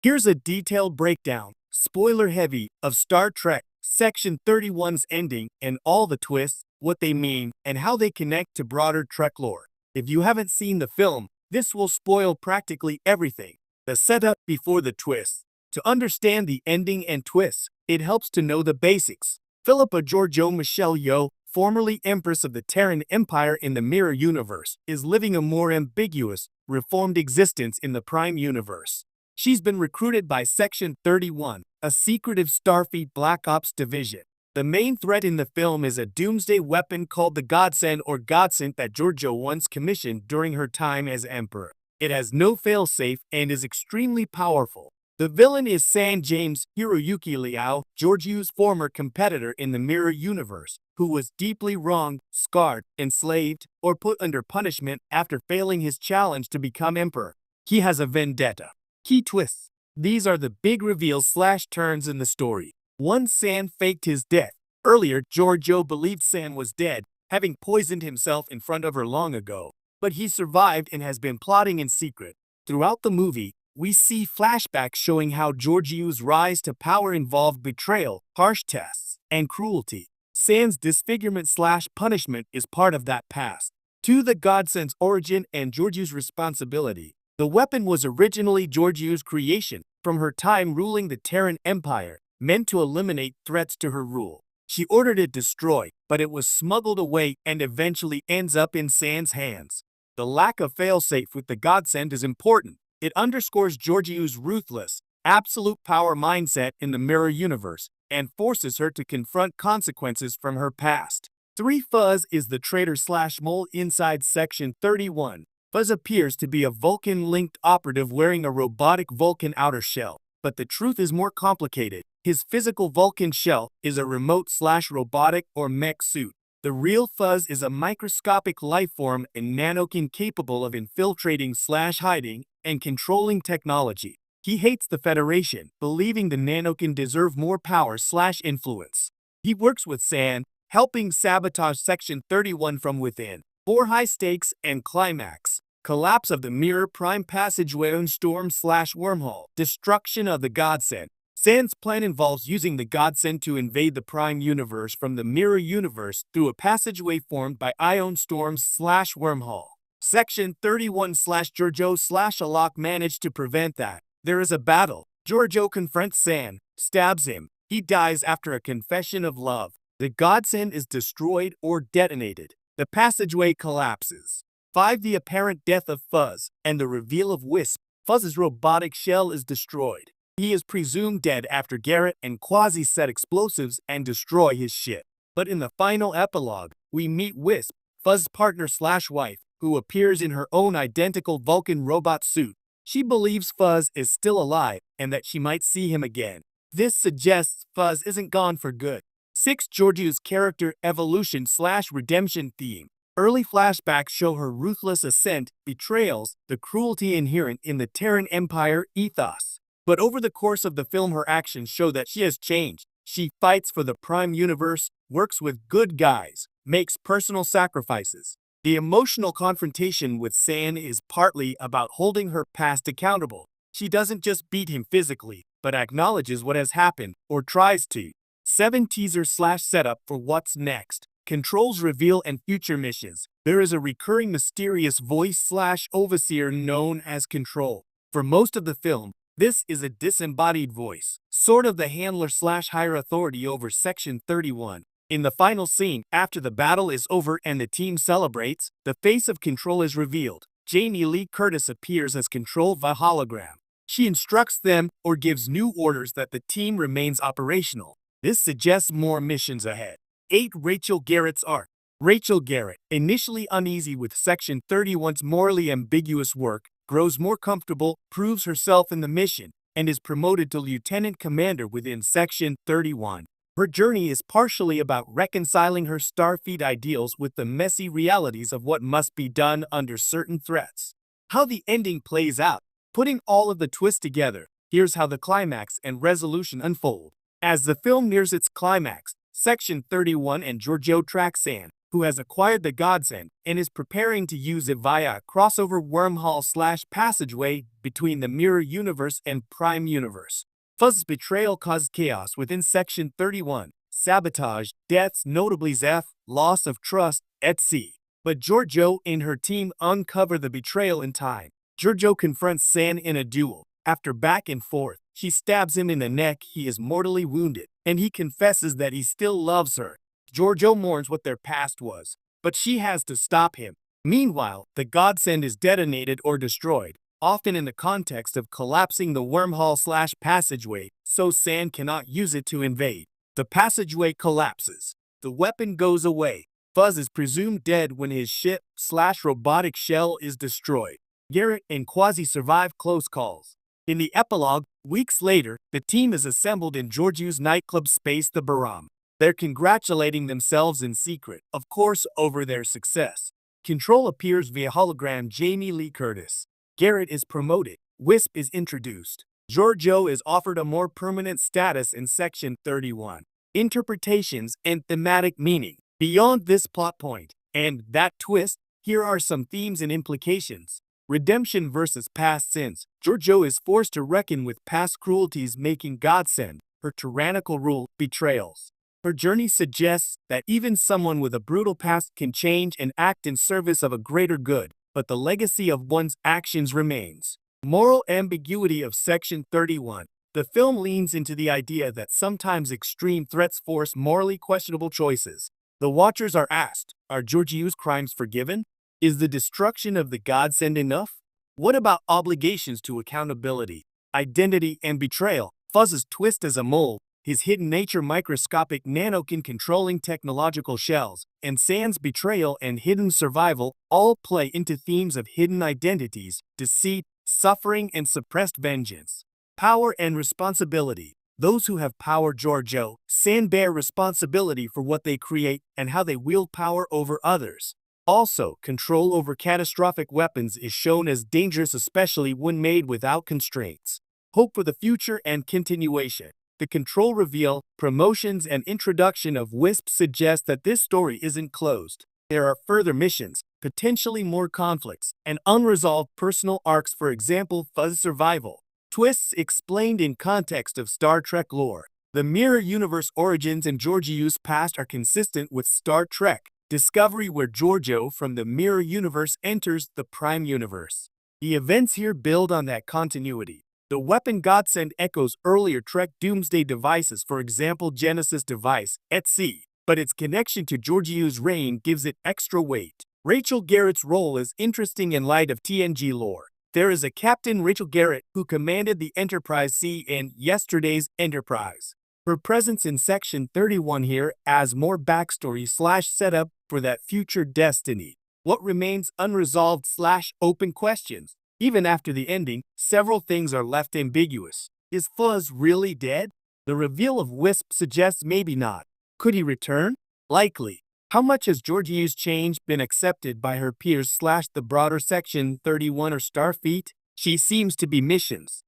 Here's a detailed breakdown, spoiler heavy, of Star Trek Section 31's ending and all the twists, what they mean, and how they connect to broader Trek lore. If you haven't seen the film, this will spoil practically everything. The setup before the twists. To understand the ending and twists, it helps to know the basics. Philippa Georgiou Michelle Yeoh, formerly Empress of the Terran Empire in the Mirror Universe, is living a more ambiguous, reformed existence in the Prime Universe. She's been recruited by Section 31, a secretive Starfleet Black Ops division. The main threat in the film is a doomsday weapon called the Godsend or Godsent that Georgiou once commissioned during her time as Emperor. It has no failsafe and is extremely powerful. The villain is San James Hiroyuki Liao, Georgiou's former competitor in the Mirror Universe, who was deeply wronged, scarred, enslaved, or put under punishment after failing his challenge to become Emperor. He has a vendetta. Key twists. These are the big reveals/turns in the story. 1. San faked his death. Earlier, Georgiou believed San was dead, having poisoned himself in front of her long ago. But he survived and has been plotting in secret. Throughout the movie, we see flashbacks showing how Georgiou's rise to power involved betrayal, harsh tests, and cruelty. San's disfigurement/punishment is part of that past. 2. The Godsend's origin and Georgiou's responsibility. The weapon was originally Georgiou's creation, from her time ruling the Terran Empire, meant to eliminate threats to her rule. She ordered it destroyed, but it was smuggled away and eventually ends up in San's hands. The lack of failsafe with the Godsend is important. It underscores Georgiou's ruthless, absolute power mindset in the Mirror Universe and forces her to confront consequences from her past. 3. Fuzz is the traitor/mole inside Section 31. Fuzz appears to be a Vulcan-linked operative wearing a robotic Vulcan outer shell, but the truth is more complicated. His physical Vulcan shell is a remote/robotic or mech suit. The real Fuzz is a microscopic lifeform and nanokin capable of infiltrating/hiding and controlling technology. He hates the Federation, believing the nanokin deserve more power/influence. He works with San, helping sabotage Section 31 from within. 4. High stakes and climax. Collapse of the Mirror Prime passageway and storm/wormhole. Destruction of the Godsend. San's plan involves using the Godsend to invade the Prime Universe from the Mirror Universe through a passageway formed by ion storms/wormhole. Section 31/Georgiou/Alok managed to prevent that. There is a battle. Georgiou confronts San, stabs him. He dies after a confession of love. The Godsend is destroyed or detonated. The passageway collapses. 5. The apparent death of Fuzz and the reveal of Wisp. Fuzz's robotic shell is destroyed. He is presumed dead after Garrett and Quasi set explosives and destroy his ship. But in the final epilogue, we meet Wisp, Fuzz's partner/wife, who appears in her own identical Vulcan robot suit. She believes Fuzz is still alive and that she might see him again. This suggests Fuzz isn't gone for good. 6. Georgiou's character evolution/redemption theme. Early flashbacks show her ruthless ascent, betrayals, the cruelty inherent in the Terran Empire ethos. But over the course of the film, her actions show that she has changed. She fights for the Prime Universe, works with good guys, makes personal sacrifices. The emotional confrontation with San is partly about holding her past accountable. She doesn't just beat him physically, but acknowledges what has happened, or tries to. 7. Teaser/setup for what's next. Controls reveal and future missions. There is a recurring mysterious voice/overseer known as Control. For most of the film, this is a disembodied voice, sort of the handler/higher authority over Section 31. In the final scene, after the battle is over and the team celebrates, the face of Control is revealed. Jamie Lee Curtis appears as Control via hologram. She instructs them or gives new orders that the team remains operational. This suggests more missions ahead. 8. Rachel Garrett's arc. Rachel Garrett, initially uneasy with Section 31's morally ambiguous work, grows more comfortable, proves herself in the mission, and is promoted to lieutenant commander within Section 31. Her journey is partially about reconciling her Starfleet ideals with the messy realities of what must be done under certain threats. How the ending plays out. Putting all of the twists together, here's how the climax and resolution unfold. As the film nears its climax, Section 31 and Georgiou track San, who has acquired the Godsend and is preparing to use it via a crossover wormhole/passageway between the Mirror Universe and Prime Universe. Fuzz's betrayal caused chaos within Section 31, sabotage, deaths, notably Zeph, loss of trust, etc. But Georgiou and her team uncover the betrayal in time. Georgiou confronts San in a duel. After back and forth, she stabs him in the neck. He is mortally wounded, and he confesses that he still loves her. Georgiou mourns what their past was, but she has to stop him. Meanwhile, the Godsend is detonated or destroyed, often in the context of collapsing the wormhole/passageway, so San cannot use it to invade. The passageway collapses. The weapon goes away. Fuzz is presumed dead when his ship/robotic shell is destroyed. Garrett and Quasi survive close calls. In the epilogue, weeks later, the team is assembled in Georgiou's nightclub space, the Baram. They're congratulating themselves in secret, of course, over their success. Control appears via hologram Jamie Lee Curtis. Garrett is promoted. Wisp is introduced. Georgiou is offered a more permanent status in Section 31. Interpretations and thematic meaning. Beyond this plot point and that twist, here are some themes and implications. Redemption versus past sins. Georgiou is forced to reckon with past cruelties, making Godsend, her tyrannical rule, betrayals. Her journey suggests that even someone with a brutal past can change and act in service of a greater good, but the legacy of one's actions remains. Moral ambiguity of Section 31. The film leans into the idea that sometimes extreme threats force morally questionable choices. The watchers are asked, are Georgiou's crimes forgiven? Is the destruction of the Godsend enough? What about obligations to accountability, identity, and betrayal? Fuzz's twist as a mole, his hidden nature, microscopic nanokin controlling technological shells, and San's betrayal and hidden survival all play into themes of hidden identities, deceit, suffering, and suppressed vengeance. Power and responsibility. Those who have power, Georgiou, San, bear responsibility for what they create and how they wield power over others. Also, control over catastrophic weapons is shown as dangerous, especially when made without constraints. Hope for the future and continuation. The control reveal, promotions, and introduction of Wisp suggest that this story isn't closed. There are further missions, potentially more conflicts, and unresolved personal arcs, for example, Fuzz survival. Twists explained in context of Star Trek lore. The Mirror Universe origins and Georgiou's past are consistent with Star Trek Discovery, where Georgiou from the Mirror Universe enters the Prime Universe. The events here build on that continuity. The weapon Godsend echoes earlier Trek Doomsday devices, for example Genesis device, etc., but its connection to Georgiou's reign gives it extra weight. Rachel Garrett's role is interesting in light of TNG lore. There is a Captain Rachel Garrett who commanded the Enterprise C in yesterday's Enterprise. Her presence in Section 31 here adds more backstory/setup for that future destiny. What remains unresolved/open questions. Even after the ending, several things are left ambiguous. Is Fuzz really dead? The reveal of Wisp suggests maybe not. Could he return? Likely. How much has Georgiou's change been accepted by her peers/the broader Section 31 or Starfleet? She seems to be missions.